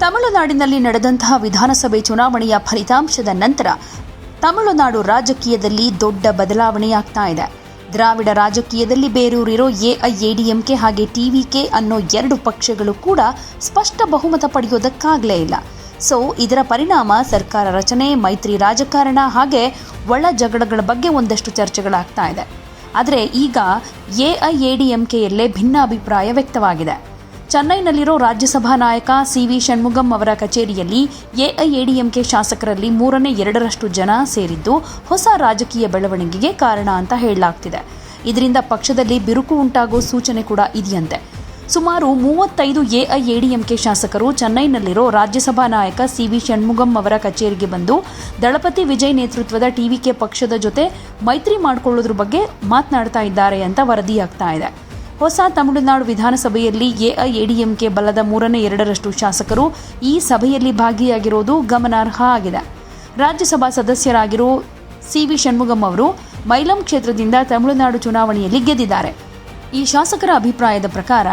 ತಮಿಳುನಾಡಿನಲ್ಲಿ ನಡೆದಂತಹ ವಿಧಾನಸಭೆ ಚುನಾವಣೆಯ ಫಲಿತಾಂಶದ ನಂತರ ತಮಿಳುನಾಡು ರಾಜಕೀಯದಲ್ಲಿ ದೊಡ್ಡ ಬದಲಾವಣೆಯಾಗ್ತಾ ಇದೆ. ದ್ರಾವಿಡ ರಾಜಕೀಯದಲ್ಲಿ ಬೇರೂರಿರೋ ಎಐಎಡಿಎಂಕೆ ಹಾಗೆ ಟಿವಿಕೆ ಅನ್ನೋ ಎರಡು ಪಕ್ಷಗಳು ಕೂಡ ಸ್ಪಷ್ಟ ಬಹುಮತ ಪಡೆಯೋದಕ್ಕಾಗಲೇ ಇಲ್ಲ. ಸೊ ಇದರ ಪರಿಣಾಮ ಸರ್ಕಾರ ರಚನೆ, ಮೈತ್ರಿ ರಾಜಕಾರಣ ಹಾಗೆ ಒಳ ಜಗಳಗಳ ಬಗ್ಗೆ ಒಂದಷ್ಟು ಚರ್ಚೆಗಳಾಗ್ತಾ ಇದೆ. ಆದರೆ ಈಗ ಎಐಎಡಿಎಂಕೆಯಲ್ಲೇ ಭಿನ್ನಾಭಿಪ್ರಾಯ ವ್ಯಕ್ತವಾಗಿದೆ. ಚೆನ್ನೈನಲ್ಲಿರೋ ರಾಜ್ಯಸಭಾ ನಾಯಕ ಸಿ.ವಿ. ಷಣ್ಮುಗಂ ಅವರ ಕಚೇರಿಯಲ್ಲಿ ಎಐಎಡಿಎಂಕೆ ಶಾಸಕರಲ್ಲಿ 2/3 ಜನ ಸೇರಿದ್ದು ಹೊಸ ರಾಜಕೀಯ ಬೆಳವಣಿಗೆಗೆ ಕಾರಣ ಅಂತ ಹೇಳಲಾಗ್ತಿದೆ. ಇದರಿಂದ ಪಕ್ಷದಲ್ಲಿ ಬಿರುಕು ಉಂಟಾಗೋ ಸೂಚನೆ ಕೂಡ ಇದೆಯಂತೆ. ಸುಮಾರು 35 ಎಐಎಡಿಎಂಕೆ ಶಾಸಕರು ಚೆನ್ನೈನಲ್ಲಿರೋ ರಾಜ್ಯಸಭಾ ನಾಯಕ ಸಿ.ವಿ. ಷಣ್ಮುಗಂ ಅವರ ಕಚೇರಿಗೆ ಬಂದು ದಳಪತಿ ವಿಜಯ್ ನೇತೃತ್ವದ ಟಿವಿಕೆ ಪಕ್ಷದ ಜೊತೆ ಮೈತ್ರಿ ಮಾಡಿಕೊಳ್ಳೋದ್ರ ಬಗ್ಗೆ ಮಾತನಾಡ್ತಾ ಇದ್ದಾರೆ ಅಂತ ವರದಿಯಾಗ್ತಾ ಇದೆ. ಹೊಸ ತಮಿಳುನಾಡು ವಿಧಾನಸಭೆಯಲ್ಲಿ ಎಐಎಡಿಎಂಕೆ ಬಲದ 2/3 ಶಾಸಕರು ಈ ಸಭೆಯಲ್ಲಿ ಭಾಗಿಯಾಗಿರೋದು ಗಮನಾರ್ಹ ಆಗಿದೆ. ರಾಜ್ಯಸಭಾ ಸದಸ್ಯರಾಗಿರೋ ಸಿ.ವಿ. ಷಣ್ಮುಗಂ ಅವರು ಮೈಲಂ ಕ್ಷೇತ್ರದಿಂದ ತಮಿಳುನಾಡು ಚುನಾವಣೆಯಲ್ಲಿ ಗೆದ್ದಿದ್ದಾರೆ. ಈ ಶಾಸಕರ ಅಭಿಪ್ರಾಯದ ಪ್ರಕಾರ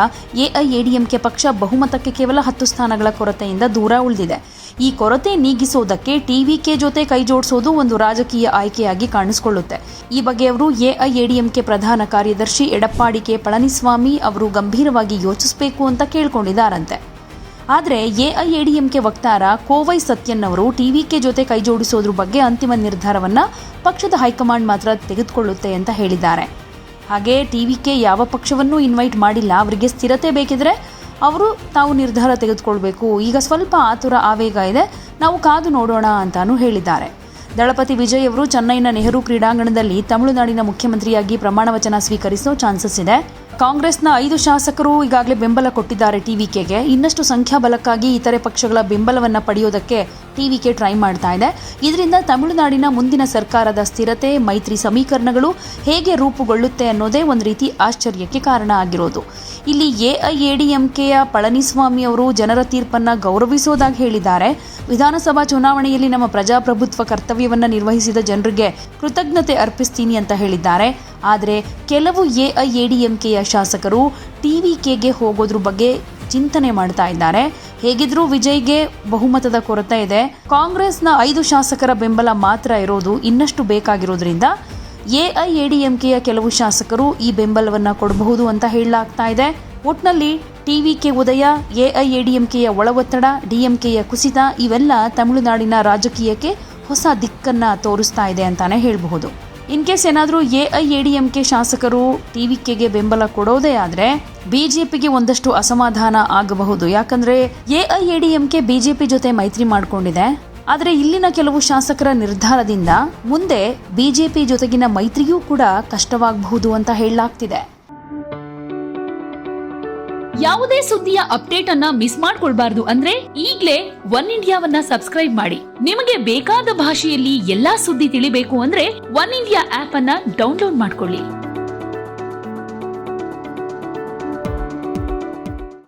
ಎಐಎಡಿಎಂಕೆ ಪಕ್ಷ ಬಹುಮತಕ್ಕೆ ಕೇವಲ 10 ಸ್ಥಾನಗಳ ಕೊರತೆಯಿಂದ ದೂರ ಉಳಿದಿದೆ. ಈ ಕೊರತೆ ನೀಗಿಸೋದಕ್ಕೆ ಟಿವಿಕೆ ಜೊತೆ ಕೈಜೋಡಿಸೋದು ಒಂದು ರಾಜಕೀಯ ಆಯ್ಕೆಯಾಗಿ ಕಾಣಿಸಿಕೊಳ್ಳುತ್ತೆ. ಈ ಬಗ್ಗೆ ಅವರು ಎಐಎಡಿಎಂಕೆ ಪ್ರಧಾನ ಕಾರ್ಯದರ್ಶಿ ಎಡಪ್ಪಾಡಿ ಕೆ ಪಳನಿಸ್ವಾಮಿ ಅವರು ಗಂಭೀರವಾಗಿ ಯೋಚಿಸಬೇಕು ಅಂತ ಕೇಳ್ಕೊಂಡಿದ್ದಾರಂತೆ. ಆದರೆ ಎಐಎಡಿಎಂಕೆ ವಕ್ತಾರ ಕೋವೈ ಸತ್ಯನ್ ಅವರು ಟಿವಿಕೆ ಜೊತೆ ಕೈಜೋಡಿಸೋದ್ರ ಬಗ್ಗೆ ಅಂತಿಮ ನಿರ್ಧಾರವನ್ನ ಪಕ್ಷದ ಹೈಕಮಾಂಡ್ ಮಾತ್ರ ತೆಗೆದುಕೊಳ್ಳುತ್ತೆ ಅಂತ ಹೇಳಿದ್ದಾರೆ. ಹಾಗೆ ಟಿವಿಕೆ ಯಾವ ಪಕ್ಷವನ್ನೂ ಇನ್ವೈಟ್ ಮಾಡಿಲ್ಲ. ಅವರಿಗೆ ಸ್ಥಿರತೆ ಬೇಕಿದ್ರೆ ಅವರು ತಾವು ನಿರ್ಧಾರ ತೆಗೆದುಕೊಳ್ಬೇಕು. ಈಗ ಸ್ವಲ್ಪ ಆತುರ ಆವೇಗ ಇದೆ, ನಾವು ಕಾದು ನೋಡೋಣ ಅಂತಾನೂ ಹೇಳಿದ್ದಾರೆ. ದಳಪತಿ ವಿಜಯ್ ಅವರು ಚೆನ್ನೈನ ನೆಹರು ಕ್ರೀಡಾಂಗಣದಲ್ಲಿ ತಮಿಳುನಾಡಿನ ಮುಖ್ಯಮಂತ್ರಿಯಾಗಿ ಪ್ರಮಾಣ ವಚನ ಸ್ವೀಕರಿಸೋ ಚಾನ್ಸಸ್ ಇದೆ. ಕಾಂಗ್ರೆಸ್ನ 5 ಶಾಸಕರು ಈಗಾಗಲೇ ಬೆಂಬಲ ಕೊಟ್ಟಿದ್ದಾರೆ ಟಿವಿಕೆಗೆ. ಇನ್ನಷ್ಟು ಸಂಖ್ಯಾಬಲಕ್ಕಾಗಿ ಇತರೆ ಪಕ್ಷಗಳ ಬೆಂಬಲವನ್ನು ಪಡೆಯೋದಕ್ಕೆ ಟಿವಿಕೆ ಟ್ರೈ ಮಾಡ್ತಾ ಇದೆ. ಇದರಿಂದ ತಮಿಳುನಾಡಿನ ಮುಂದಿನ ಸರ್ಕಾರದ ಸ್ಥಿರತೆ, ಮೈತ್ರಿ ಸಮೀಕರಣಗಳು ಹೇಗೆ ರೂಪುಗೊಳ್ಳುತ್ತೆ ಅನ್ನೋದೇ ಒಂದು ರೀತಿ ಆಶ್ಚರ್ಯಕ್ಕೆ ಕಾರಣ ಆಗಿರೋದು. ಇಲ್ಲಿ ಎಐಎಡಿಎಂಕೆಯ ಪಳನಿಸ್ವಾಮಿ ಅವರು ಜನರ ತೀರ್ಪನ್ನು ಗೌರವಿಸೋದಾಗಿ ಹೇಳಿದ್ದಾರೆ. ವಿಧಾನಸಭಾ ಚುನಾವಣೆಯಲ್ಲಿ ನಮ್ಮ ಪ್ರಜಾಪ್ರಭುತ್ವ ಕರ್ತವ್ಯವನ್ನು ನಿರ್ವಹಿಸಿದ ಜನರಿಗೆ ಕೃತಜ್ಞತೆ ಅರ್ಪಿಸ್ತೀನಿ ಅಂತ ಹೇಳಿದ್ದಾರೆ. ಆದರೆ ಕೆಲವು ಎಐಎಡಿಎಂಕೆಯ ಶಾಸಕರು ಟಿವಿಕೆಗೆ ಹೋಗೋದ್ರ ಬಗ್ಗೆ ಚಿಂತನೆ ಮಾಡ್ತಾ ಇದ್ದಾರೆ. ಹೇಗಿದ್ರೂ ವಿಜಯ್ಗೆ ಬಹುಮತದ ಕೊರತೆ ಇದೆ. ಕಾಂಗ್ರೆಸ್ನ 5 ಶಾಸಕರ ಬೆಂಬಲ ಮಾತ್ರ ಇರೋದು ಇನ್ನಷ್ಟು ಬೇಕಾಗಿರೋದ್ರಿಂದ ಎಐಎಡಿಎಂಕೆಯ ಕೆಲವು ಶಾಸಕರು ಈ ಬೆಂಬಲವನ್ನು ಕೊಡಬಹುದು ಅಂತ ಹೇಳಲಾಗ್ತಾ ಇದೆ. ಒಟ್ನಲ್ಲಿ ಟಿವಿಕೆ ಉದಯ, ಎಐಎಡಿಎಂಕೆಯ ಒಳ ಒತ್ತಡ, ಡಿಎಂಕೆಯ ಕುಸಿತ ಇವೆಲ್ಲ ತಮಿಳುನಾಡಿನ ರಾಜಕೀಯಕ್ಕೆ ಹೊಸ ದಿಕ್ಕನ್ನ ತೋರಿಸ್ತಾ ಇದೆ ಅಂತಾನೆ ಹೇಳಬಹುದು. ಇನ್ ಕೇಸ್ ಏನಾದರೂ ಎಐಎಡಿಎಂಕೆ ಶಾಸಕರು ಟಿವಿಕೆಗೆ ಬೆಂಬಲ ಕೊಡೋದೇ ಆದರೆ ಬಿಜೆಪಿಗೆ ಒಂದಷ್ಟು ಅಸಮಾಧಾನ ಆಗಬಹುದು. ಯಾಕಂದ್ರೆ ಎಐಎಡಿಎಂಕೆ ಬಿಜೆಪಿ ಜೊತೆ ಮೈತ್ರಿ ಮಾಡಿಕೊಂಡಿದೆ. ಆದರೆ ಇಲ್ಲಿನ ಕೆಲವು ಶಾಸಕರ ನಿರ್ಧಾರದಿಂದ ಮುಂದೆ ಬಿಜೆಪಿ ಜೊತೆಗಿನ ಮೈತ್ರಿಯೂ ಕೂಡ ಕಷ್ಟವಾಗಬಹುದು ಅಂತ ಹೇಳಲಾಗ್ತಿದೆ. ಯಾವುದೇ ಸುದ್ದಿಯ ಅಪ್ಡೇಟ್ ಅನ್ನ ಮಿಸ್ ಮಾಡ್ಕೊಳ್ಬಾರ್ದು ಅಂದ್ರೆ ಈಗ್ಲೇ ಒನ್ ಇಂಡಿಯಾವನ್ನ ಸಬ್ಸ್ಕ್ರೈಬ್ ಮಾಡಿ. ನಿಮಗೆ ಬೇಕಾದ ಭಾಷೆಯಲ್ಲಿ ಎಲ್ಲಾ ಸುದ್ದಿ ತಿಳಿಬೇಕು ಅಂದ್ರೆ ಒನ್ ಇಂಡಿಯಾ ಆಪ್ ಅನ್ನ ಡೌನ್ಲೋಡ್ ಮಾಡ್ಕೊಳ್ಳಿ.